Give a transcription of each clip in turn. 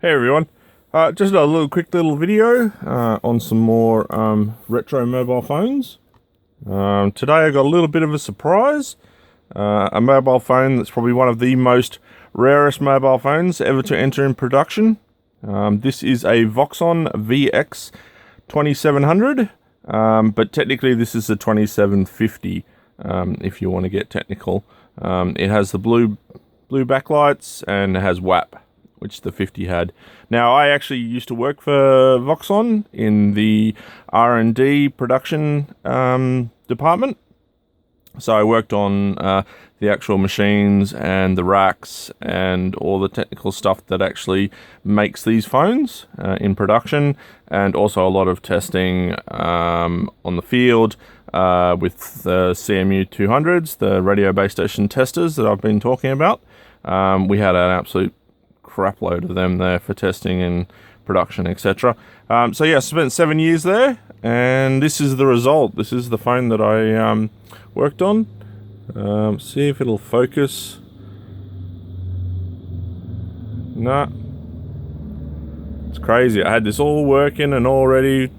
Hey everyone, just a quick little video on some more retro mobile phones. Today I got a little bit of a surprise, a mobile phone that's probably one of the most rarest mobile phones ever to enter in production. This is a Voxson VX2700, but technically this is a 2750 if you want to get technical. It has the blue backlights and it has WAP, which the 50 had. Now, I actually used to work for Voxson in the R&D production department. So I worked on the actual machines and the racks and all the technical stuff that actually makes these phones in production, and also a lot of testing on the field with the CMU 200s, the radio base station testers that I've been talking about. We had an absolute crap load of them there for testing and production, etc. So yeah, I spent 7 years there, and this is the result. This is the phone that I worked on. See if it'll focus. Nah, it's crazy. I had this all working and all ready,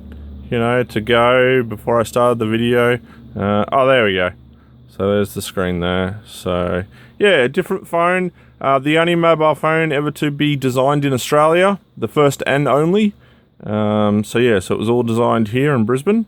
to go before I started the video. Oh, there we go. So there's the screen there. So yeah, a different phone. The only mobile phone ever to be designed in Australia, the first and only. So it was all designed here in Brisbane.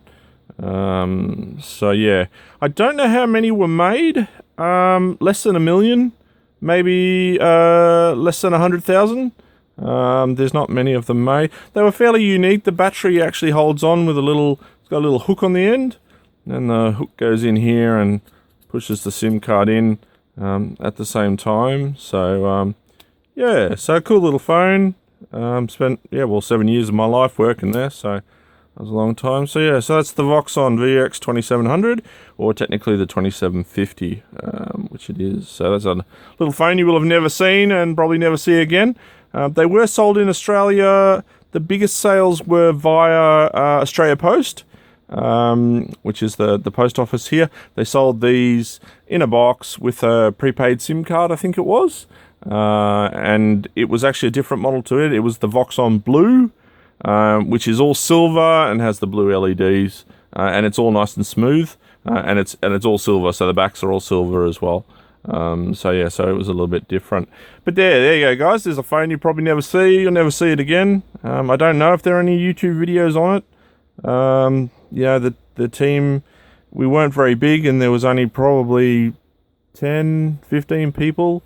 So yeah, I don't know how many were made. Less than 1 million, maybe less than 100,000. There's not many of them made. They were fairly unique. The battery actually holds on with it's got a little hook on the end, and the hook goes in here and pushes the SIM card in at the same time. So so cool little phone. Spent 7 years of my life working there, so that was a long time. So so that's the Voxson VX2700, or technically the 2750, which it is. So that's a little phone you will have never seen and probably never see again. They were sold in Australia. The biggest sales were via Australia Post, which is the post office here. They sold these in a box with a prepaid SIM card, I think it was. And it was actually a different model to it. It was the Voxson Blue, which is all silver and has the blue LEDs, and it's all nice and smooth, and it's all silver, so the backs are all silver as well. So it was a little bit different. But there you go, guys. There's a phone you probably never see. You'll never see it again. I don't know if there are any YouTube videos on it. The team, we weren't very big, and there was only probably 10, 15 people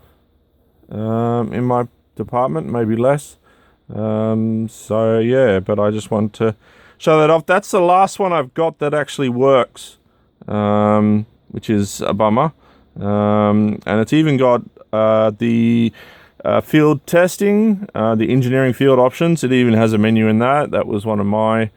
in my department, maybe less. But I just want to show that off. That's the last one I've got that actually works, which is a bummer. And it's even got the field testing, the engineering field options. It even has a menu in that. That was one of my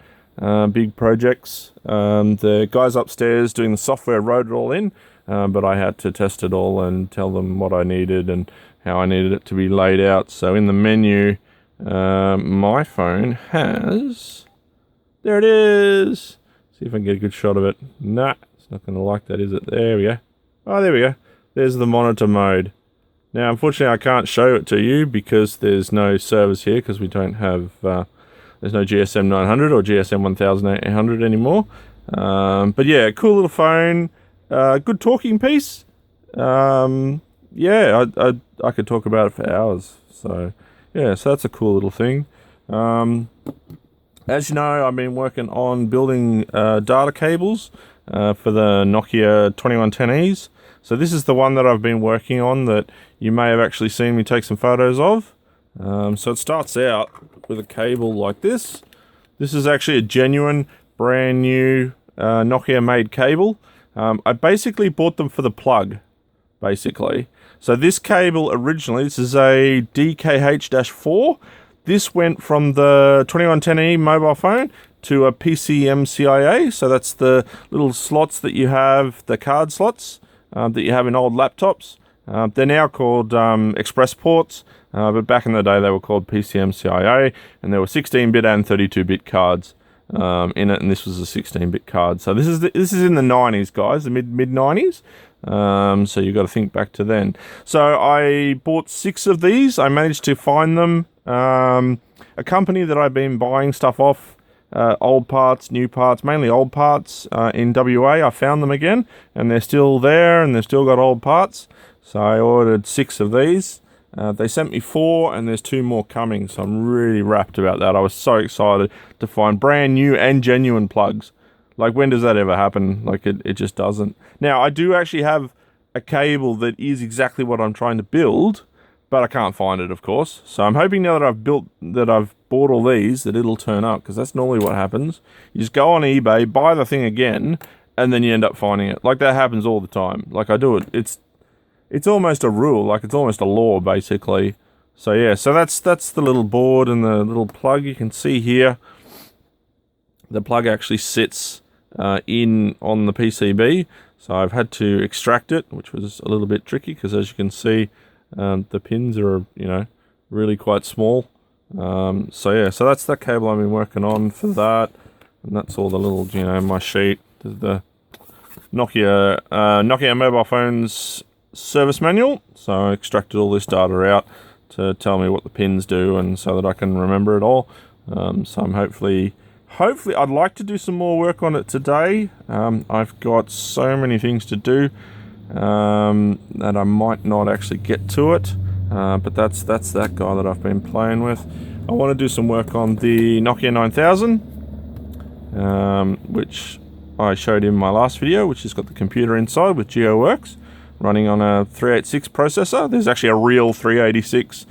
big projects. The guys upstairs doing the software wrote it all in, but I had to test it all and tell them what I needed and how I needed it to be laid out. So in the menu, my phone has, there it is. See if I can get a good shot of it. Nah, it's not going to like that, is it? There we go. Oh, there we go. There's the monitor mode. Now, unfortunately, I can't show it to you because there's no servers here, because we don't have, there's no GSM 900 or GSM 1800 anymore. But yeah, cool little phone. Good talking piece. I could talk about it for hours. So that's a cool little thing. As you know, I've been working on building data cables for the Nokia 2110Es. So this is the one that I've been working on that you may have actually seen me take some photos of. So it starts out with a cable like this. This is actually a genuine, brand new Nokia made cable. I basically bought them for the plug, basically. So this cable originally, this is a DKH-4. This went from the 2110E mobile phone to a PCMCIA. So that's the little slots that you have, the card slots that you have in old laptops. They're now called express ports, but back in the day they were called PCMCIA, and there were 16-bit and 32-bit cards in it, and this was a 16-bit card. So this is in the 90s, guys, the mid 90s. So you've got to think back to then. So I bought 6 of these. I managed to find them A company that I've been buying stuff off, old parts, new parts, mainly old parts in WA. I found them again, and they're still there, and they've still got old parts. So I ordered 6 of these. They sent me 4, and there's 2 more coming, so I'm really wrapped about that. I was so excited to find brand new and genuine plugs. Like, when does that ever happen? Like, it just doesn't. Now, I do actually have a cable that is exactly what I'm trying to build, but I can't find it, of course. So I'm hoping now that I've bought all these, that it'll turn up, because that's normally what happens. You just go on eBay, buy the thing again, and then you end up finding it. Like, that happens all the time. Like, I do it. It's almost a rule. Like, it's almost a law, basically. So yeah, so that's the little board and the little plug. You can see here, the plug actually sits in on the PCB. So I've had to extract it, which was a little bit tricky, because as you can see, the pins are, really quite small. So yeah, so that's the cable I've been working on for that. And that's all the little, my sheet. There's the Nokia mobile phones service manual. So I extracted all this data out to tell me what the pins do, and so that I can remember it all. So I'm hopefully I'd like to do some more work on it today. I've got so many things to do that I might not actually get to it. But that's that guy that I've been playing with. I want to do some work on the Nokia 9000, which I showed in my last video, which has got the computer inside with GeoWorks, running on a 386 processor. There's actually a real 386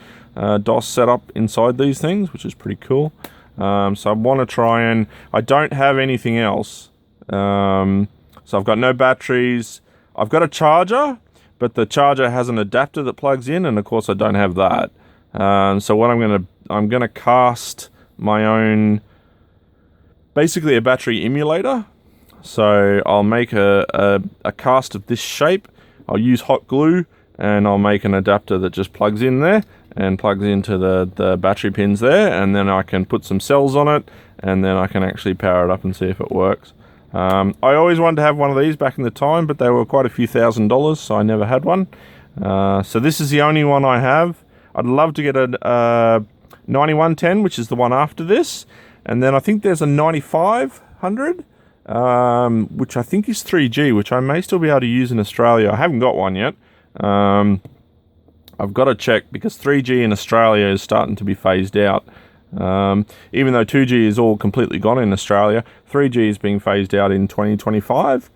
DOS setup inside these things, which is pretty cool. So I want to try and... I don't have anything else. So I've got no batteries. I've got a charger, but the charger has an adapter that plugs in, and of course I don't have that. So what I'm gonna cast my own, basically a battery emulator. So I'll make a cast of this shape. I'll use hot glue, and I'll make an adapter that just plugs in there and plugs into the battery pins there, and then I can put some cells on it, and then I can actually power it up and see if it works. I always wanted to have one of these back in the time, but they were quite a few $1,000s, so I never had one. So this is the only one I have. I'd love to get a 9110, which is the one after this, and then I think there's a 9500, which I think is 3G, which I may still be able to use in Australia. I haven't got one yet. I've got to check, because 3G in Australia is starting to be phased out. Even though 2G is all completely gone in Australia, 3G is being phased out in 2025,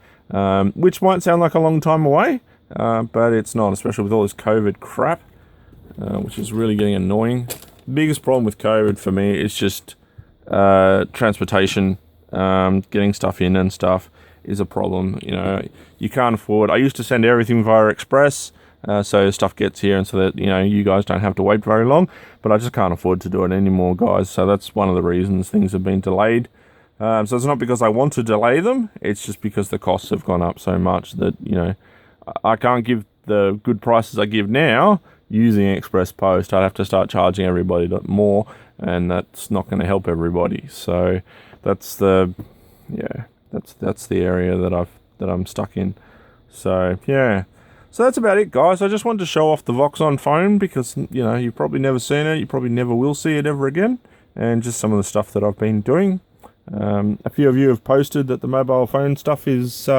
which might sound like a long time away, but it's not, especially with all this COVID crap, which is really getting annoying. The biggest problem with COVID for me is just transportation. Getting stuff in and stuff is a problem. You can't afford... I used to send everything via express, so stuff gets here, and so that you guys don't have to wait very long, but I just can't afford to do it anymore, guys. So that's one of the reasons things have been delayed. So it's not because I want to delay them, it's just because the costs have gone up so much that I can't give the good prices I give now using express post. I'd have to start charging everybody more, and that's not going to help everybody. So that's the area that I'm stuck in. So yeah. So that's about it, guys. I just wanted to show off the Voxson phone, because, you've probably never seen it. You probably never will see it ever again. And just some of the stuff that I've been doing. A few of you have posted that the mobile phone stuff is,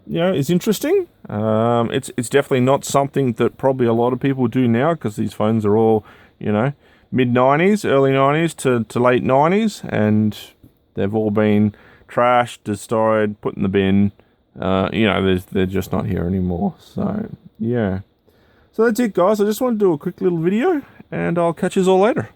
is interesting. It's definitely not something that probably a lot of people do now, because these phones are all, mid-90s, early 90s to late 90s. And they've all been trashed, destroyed, put in the bin. They're just not here anymore. So, yeah. So that's it, guys. I just want to do a quick little video, and I'll catch you all later.